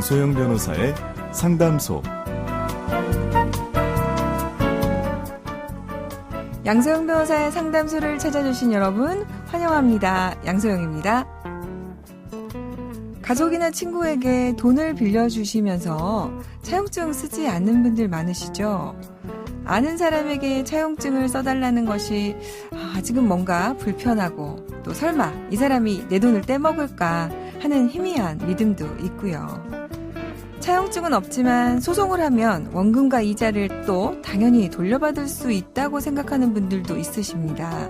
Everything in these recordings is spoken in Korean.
양소영 변호사의 상담소. 양소영 변호사의 상담소를 찾아주신 여러분 환영합니다. 양소영입니다. 가족이나 친구에게 돈을 빌려주시면서 차용증 쓰지 않는 분들 많으시죠? 아는 사람에게 차용증을 써달라는 것이 아직은 뭔가 불편하고 또 설마 이 사람이 내 돈을 떼먹을까 하는 희미한 믿음도 있고요. 차용증은 없지만 소송을 하면 원금과 이자를 또 당연히 돌려받을 수 있다고 생각하는 분들도 있으십니다.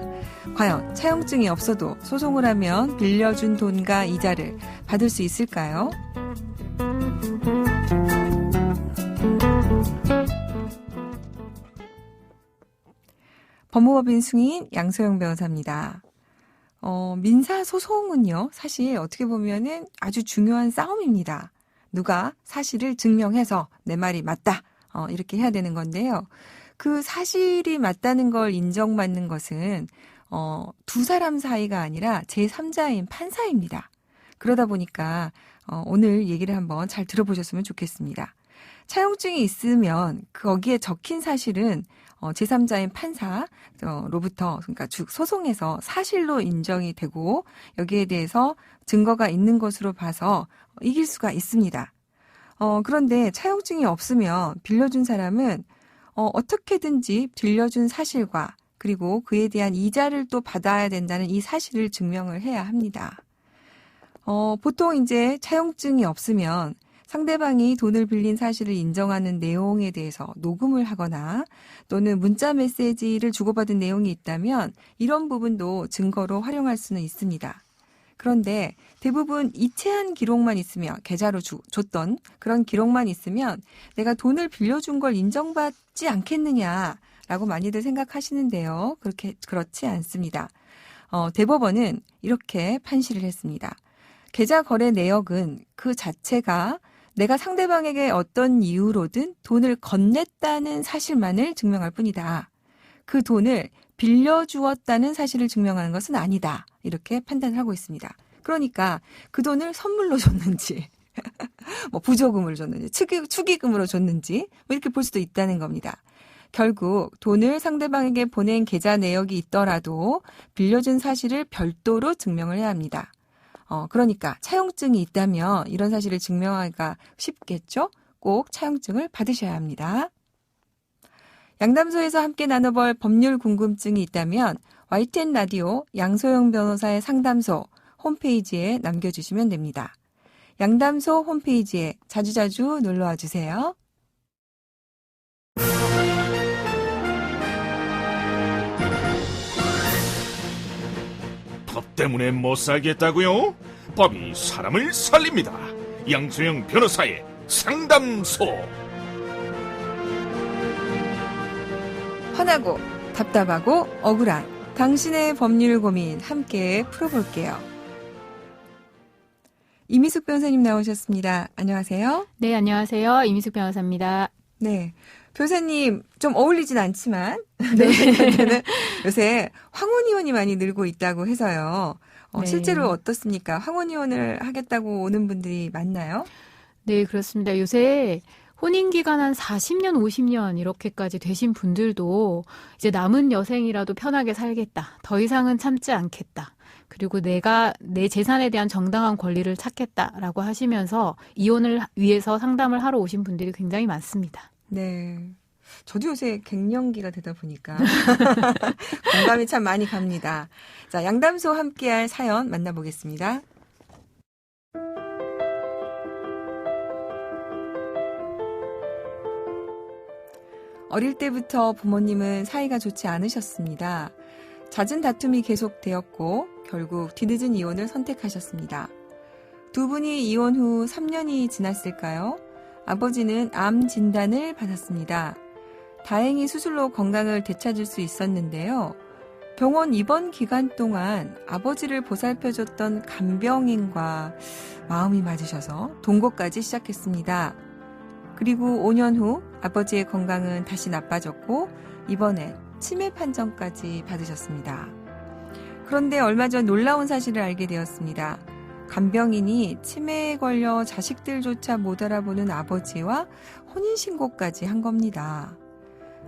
과연 차용증이 없어도 소송을 하면 빌려준 돈과 이자를 받을 수 있을까요? 법무법인 승인 양소영 변호사입니다. 민사소송은요, 사실 어떻게 보면은 아주 중요한 싸움입니다. 누가 사실을 증명해서 내 말이 맞다, 이렇게 해야 되는 건데요. 그 사실이 맞다는 걸 인정받는 것은 두 사람 사이가 아니라 제3자인 판사입니다. 그러다 보니까 오늘 얘기를 한번 잘 들어보셨으면 좋겠습니다. 차용증이 있으면 거기에 적힌 사실은 제3자인 판사로부터, 그러니까 즉 소송에서 사실로 인정이 되고 여기에 대해서 증거가 있는 것으로 봐서 이길 수가 있습니다. 그런데 차용증이 없으면 빌려준 사람은 어떻게든지 빌려준 사실과 그리고 그에 대한 이자를 또 받아야 된다는 이 사실을 증명을 해야 합니다. 보통 이제 차용증이 없으면 상대방이 돈을 빌린 사실을 인정하는 내용에 대해서 녹음을 하거나 또는 문자 메시지를 주고받은 내용이 있다면 이런 부분도 증거로 활용할 수는 있습니다. 그런데 대부분 이체한 기록만 있으면, 계좌로 줬던 그런 기록만 있으면 내가 돈을 빌려준 걸 인정받지 않겠느냐라고 많이들 생각하시는데요. 그렇지 않습니다. 대법원은 이렇게 판시를 했습니다. 계좌 거래 내역은 그 자체가 내가 상대방에게 어떤 이유로든 돈을 건넸다는 사실만을 증명할 뿐이다. 그 돈을 빌려주었다는 사실을 증명하는 것은 아니다. 이렇게 판단을 하고 있습니다. 그러니까 그 돈을 선물로 줬는지, 부조금으로 줬는지, 축의금으로 줬는지 이렇게 볼 수도 있다는 겁니다. 결국 돈을 상대방에게 보낸 계좌 내역이 있더라도 빌려준 사실을 별도로 증명을 해야 합니다. 그러니까 차용증이 있다면 이런 사실을 증명하기가 쉽겠죠? 꼭 차용증을 받으셔야 합니다. 양담소에서 함께 나눠볼 법률 궁금증이 있다면 YTN 라디오 양소영 변호사의 상담소 홈페이지에 남겨주시면 됩니다. 양담소 홈페이지에 자주자주 놀러와 주세요. 법 때문에 못 살겠다고요? 법이 사람을 살립니다. 양소영 변호사의 상담소. 화나고 답답하고 억울한 당신의 법률 고민 함께 풀어볼게요. 이미숙 변호사님 나오셨습니다. 안녕하세요. 네, 안녕하세요. 이미숙 변호사입니다. 네, 변호사님 좀 어울리진 않지만 네. 요새 황혼이혼이 많이 늘고 있다고 해서요. 네. 실제로 어떻습니까? 황혼이혼을 하겠다고 오는 분들이 많나요? 네, 그렇습니다. 요새 혼인기간 한 40년, 50년 이렇게까지 되신 분들도 이제 남은 여생이라도 편하게 살겠다. 더 이상은 참지 않겠다. 그리고 내가 내 재산에 대한 정당한 권리를 찾겠다라고 하시면서 이혼을 위해서 상담을 하러 오신 분들이 굉장히 많습니다. 네. 저도 요새 갱년기가 되다 보니까 공감이 참 많이 갑니다. 자, 양담소 함께할 사연 만나보겠습니다. 어릴 때부터 부모님은 사이가 좋지 않으셨습니다. 잦은 다툼이 계속되었고 결국 뒤늦은 이혼을 선택하셨습니다. 두 분이 이혼 후 3년이 지났을까요? 아버지는 암 진단을 받았습니다. 다행히 수술로 건강을 되찾을 수 있었는데요. 병원 입원 기간 동안 아버지를 보살펴줬던 간병인과 마음이 맞으셔서 동거까지 시작했습니다. 그리고 5년 후 아버지의 건강은 다시 나빠졌고 이번엔 치매 판정까지 받으셨습니다. 그런데 얼마 전 놀라운 사실을 알게 되었습니다. 간병인이 치매에 걸려 자식들조차 못 알아보는 아버지와 혼인신고까지 한 겁니다.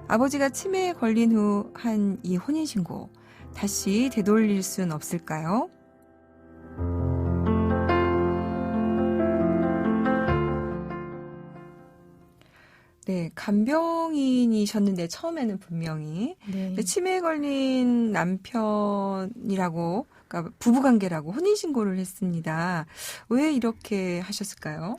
아버지가 치매에 걸린 후 한 이 혼인신고, 다시 되돌릴 순 없을까요? 네, 간병인이셨는데 처음에는 분명히 네. 치매에 걸린 남편이라고, 그러니까 부부관계라고 혼인신고를 했습니다. 왜 이렇게 하셨을까요?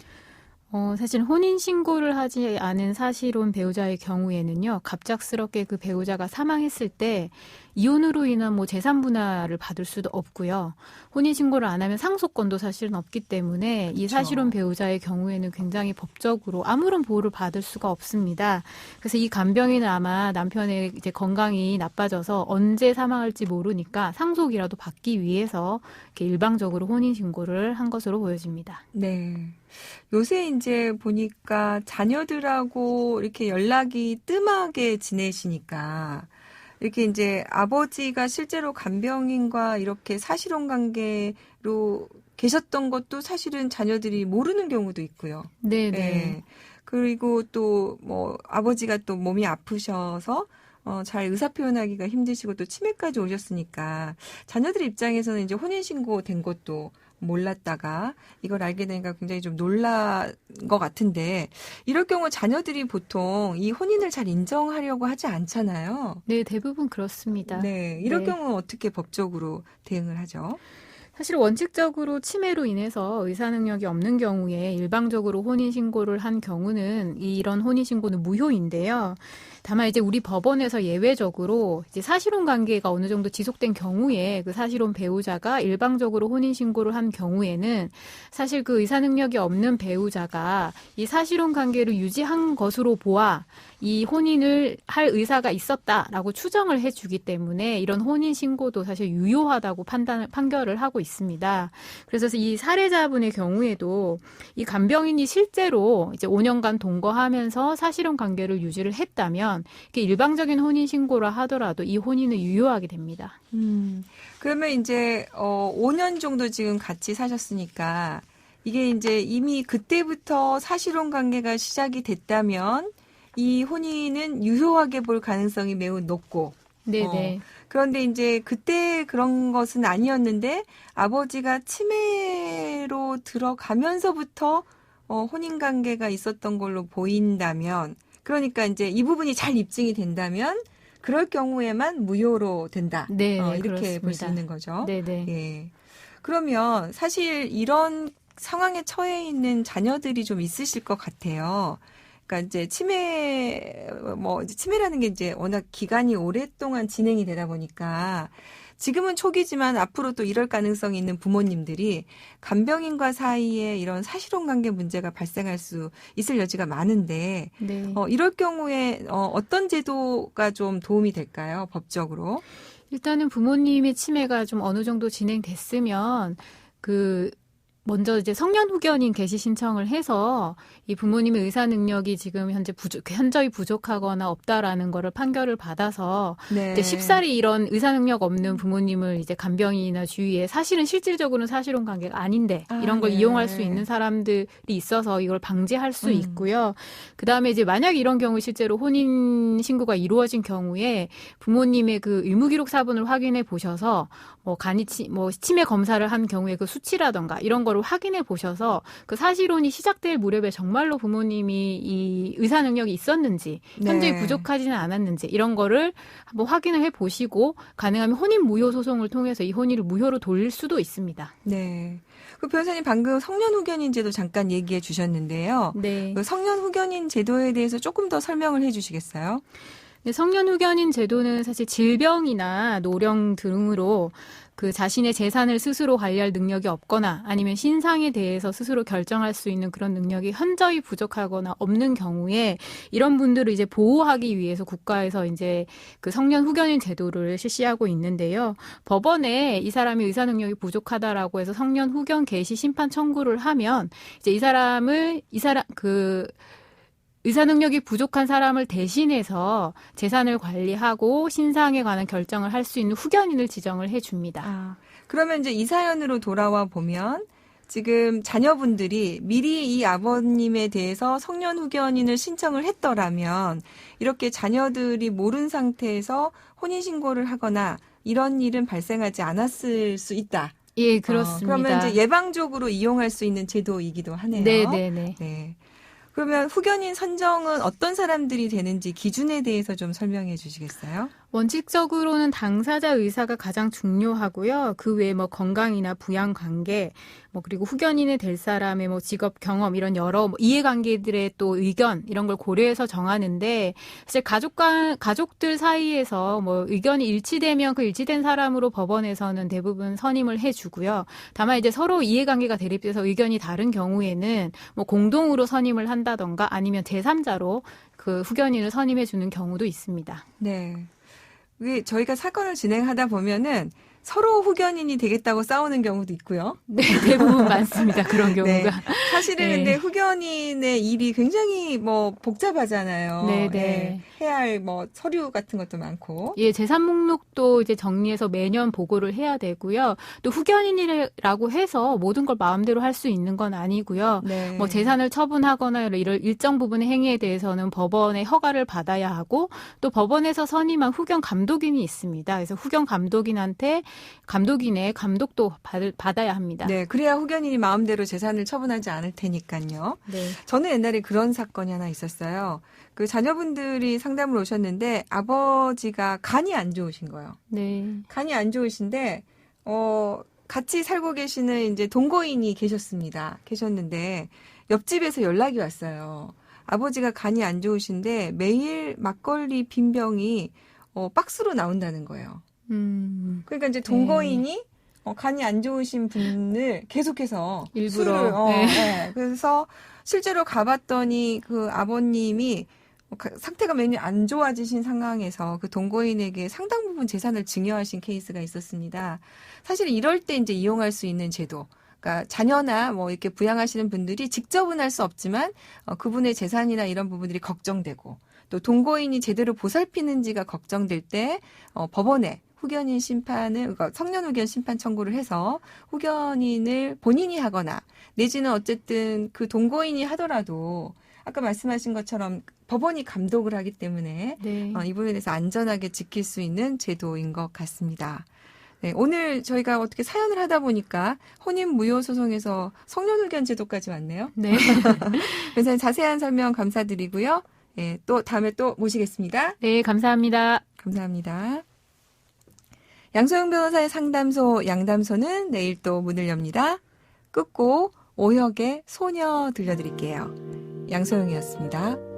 사실 혼인신고를 하지 않은 사실혼 배우자의 경우에는요, 갑작스럽게 그 배우자가 사망했을 때 이혼으로 인한 뭐 재산 분할을 받을 수도 없고요. 혼인신고를 안 하면 상속권도 사실은 없기 때문에 이 그렇죠. 사실혼 배우자의 경우에는 굉장히 법적으로 아무런 보호를 받을 수가 없습니다. 그래서 이 간병인은 아마 남편의 이제 건강이 나빠져서 언제 사망할지 모르니까 상속이라도 받기 위해서 이렇게 일방적으로 혼인신고를 한 것으로 보여집니다. 네. 요새 이제 보니까 자녀들하고 이렇게 연락이 뜸하게 지내시니까 이렇게 이제 아버지가 실제로 간병인과 이렇게 사실혼 관계로 계셨던 것도 사실은 자녀들이 모르는 경우도 있고요. 네네. 네. 그리고 또 뭐 아버지가 또 몸이 아프셔서 잘 의사표현하기가 힘드시고 또 치매까지 오셨으니까 자녀들 입장에서는 이제 혼인신고 된 것도 몰랐다가 이걸 알게 되니까 굉장히 좀 놀란 것 같은데 이럴 경우 자녀들이 보통 이 혼인을 잘 인정하려고 하지 않잖아요. 네, 대부분 그렇습니다. 네. 이럴 네. 경우는 어떻게 법적으로 대응을 하죠? 사실 원칙적으로 치매로 인해서 의사 능력이 없는 경우에 일방적으로 혼인신고를 한 경우는 이런 혼인신고는 무효인데요. 다만 이제 우리 법원에서 예외적으로 이제 사실혼 관계가 어느 정도 지속된 경우에 그 사실혼 배우자가 일방적으로 혼인신고를 한 경우에는 사실 그 의사 능력이 없는 배우자가 이 사실혼 관계를 유지한 것으로 보아 이 혼인을 할 의사가 있었다라고 추정을 해주기 때문에 이런 혼인신고도 사실 유효하다고 판결을 하고 있습니다. 그래서 이 사례자분의 경우에도 이 간병인이 실제로 이제 5년간 동거하면서 사실혼 관계를 유지를 했다면 이게 일방적인 혼인신고라 하더라도 이 혼인은 유효하게 됩니다. 그러면 이제 5년 정도 지금 같이 사셨으니까 이게 이제 이미 그때부터 사실혼 관계가 시작이 됐다면 이 혼인은 유효하게 볼 가능성이 매우 높고 네네. 그런데 이제 그때 그런 것은 아니었는데 아버지가 치매로 들어가면서부터 혼인 관계가 있었던 걸로 보인다면 그러니까 이제 이 부분이 잘 입증이 된다면 그럴 경우에만 무효로 된다. 네, 이렇게 볼 수 그렇습니다. 있는 거죠. 네네. 예. 그러면 사실 이런 상황에 처해 있는 자녀들이 좀 있으실 것 같아요. 그러니까 이제 이제 치매라는 게 이제 워낙 기간이 오랫동안 진행이 되다 보니까 지금은 초기지만 앞으로 또 이럴 가능성이 있는 부모님들이 간병인과 사이에 이런 사실혼 관계 문제가 발생할 수 있을 여지가 많은데 네. 이럴 경우에 어떤 제도가 좀 도움이 될까요? 법적으로? 일단은 부모님의 치매가 좀 어느 정도 진행됐으면 먼저 이제 성년 후견인 개시 신청을 해서 이 부모님의 의사 능력이 지금 현저히 부족하거나 없다라는 거를 판결을 받아서 네. 이제 쉽사리 이런 의사 능력 없는 부모님을 이제 간병인이나 주위에 사실은 실질적으로는 사실혼 관계가 아닌데 이런 걸 네. 이용할 수 있는 사람들이 있어서 이걸 방지할 수 있고요. 그다음에 이제 만약 이런 경우 실제로 혼인 신고가 이루어진 경우에 부모님의 그 의무기록 사본을 확인해 보셔서 치매 검사를 한 경우에 그 수치라던가 이런 거를 확인해 보셔서 그 사실혼이 시작될 무렵에 정말로 부모님이 이 의사 능력이 있었는지 현저히 네. 부족하지는 않았는지 이런 거를 한번 확인을 해 보시고 가능하면 혼인 무효 소송을 통해서 이 혼인을 무효로 돌릴 수도 있습니다. 네. 그 변호사님 방금 성년 후견인 제도 잠깐 얘기해 주셨는데요. 네. 그 성년 후견인 제도에 대해서 조금 더 설명을 해 주시겠어요? 네, 성년 후견인 제도는 사실 질병이나 노령 등으로 그 자신의 재산을 스스로 관리할 능력이 없거나 아니면 신상에 대해서 스스로 결정할 수 있는 그런 능력이 현저히 부족하거나 없는 경우에 이런 분들을 이제 보호하기 위해서 국가에서 이제 그 성년 후견인 제도를 실시하고 있는데요. 법원에 이 사람이 의사 능력이 부족하다라고 해서 성년 후견 개시 심판 청구를 하면 이제 의사 능력이 부족한 사람을 대신해서 재산을 관리하고 신상에 관한 결정을 할 수 있는 후견인을 지정을 해줍니다. 그러면 이제 이 사연으로 돌아와 보면 지금 자녀분들이 미리 이 아버님에 대해서 성년 후견인을 신청을 했더라면 이렇게 자녀들이 모른 상태에서 혼인신고를 하거나 이런 일은 발생하지 않았을 수 있다. 예, 그렇습니다. 그러면 이제 예방적으로 이용할 수 있는 제도이기도 하네요. 네네네. 네. 그러면 후견인 선정은 어떤 사람들이 되는지 기준에 대해서 좀 설명해 주시겠어요? 원칙적으로는 당사자 의사가 가장 중요하고요. 그 외에 뭐 건강이나 부양 관계, 뭐 그리고 후견인이 될 사람의 뭐 직업 경험 이런 여러 뭐 이해관계들의 또 의견 이런 걸 고려해서 정하는데 사실 가족들 사이에서 뭐 의견이 일치되면 그 일치된 사람으로 법원에서는 대부분 선임을 해주고요. 다만 이제 서로 이해관계가 대립돼서 의견이 다른 경우에는 뭐 공동으로 선임을 한다던가 아니면 제3자로 그 후견인을 선임해 주는 경우도 있습니다. 네. 이게 저희가 사건을 진행하다 보면은 서로 후견인이 되겠다고 싸우는 경우도 있고요. 네, 대부분 많습니다. 그런 경우가. 네. 사실은 네. 근데 후견인의 일이 굉장히 뭐 복잡하잖아요. 네, 네. 예, 해야 할 뭐 서류 같은 것도 많고. 예, 재산 목록도 이제 정리해서 매년 보고를 해야 되고요. 또 후견인이라고 해서 모든 걸 마음대로 할 수 있는 건 아니고요. 네. 뭐 재산을 처분하거나 이런 일정 부분의 행위에 대해서는 법원의 허가를 받아야 하고 또 법원에서 선임한 후견 감독인이 있습니다. 그래서 후견 감독인한테 감독인의 감독도 받아야 합니다. 네, 그래야 후견인이 마음대로 재산을 처분하지 않을 테니까요. 네. 저는 옛날에 그런 사건이 하나 있었어요. 그 자녀분들이 상담을 오셨는데 아버지가 간이 안 좋으신 거예요. 네. 간이 안 좋으신데 같이 살고 계시는 이제 동거인이 계셨는데 옆집에서 연락이 왔어요. 아버지가 간이 안 좋으신데 매일 막걸리 빈병이 박스로 나온다는 거예요. 그러니까 이제 동거인이 간이 안 좋으신 분을 계속해서 일부러. 술을, 네. 그래서 실제로 가봤더니 그 아버님이 상태가 매우 안 좋아지신 상황에서 그 동거인에게 상당 부분 재산을 증여하신 케이스가 있었습니다. 사실 이럴 때 이제 이용할 수 있는 제도. 그러니까 자녀나 뭐 이렇게 부양하시는 분들이 직접은 할 수 없지만 그분의 재산이나 이런 부분들이 걱정되고 또 동거인이 제대로 보살피는지가 걱정될 때 법원에 후견인 심판을, 그러니까 성년 후견 심판 청구를 해서 후견인을 본인이 하거나 내지는 어쨌든 그 동거인이 하더라도 아까 말씀하신 것처럼 법원이 감독을 하기 때문에 네. 이 부분에 대해서 안전하게 지킬 수 있는 제도인 것 같습니다. 네, 오늘 저희가 어떻게 사연을 하다 보니까 혼인무효소송에서 성년후견 제도까지 왔네요. 네. 그래서 자세한 설명 감사드리고요. 네, 또 다음에 또 모시겠습니다. 네, 감사합니다. 감사합니다. 양소영 변호사의 상담소 양담소는 내일 또 문을 엽니다. 끝곡 오혁의 소녀 들려드릴게요. 양소영이었습니다.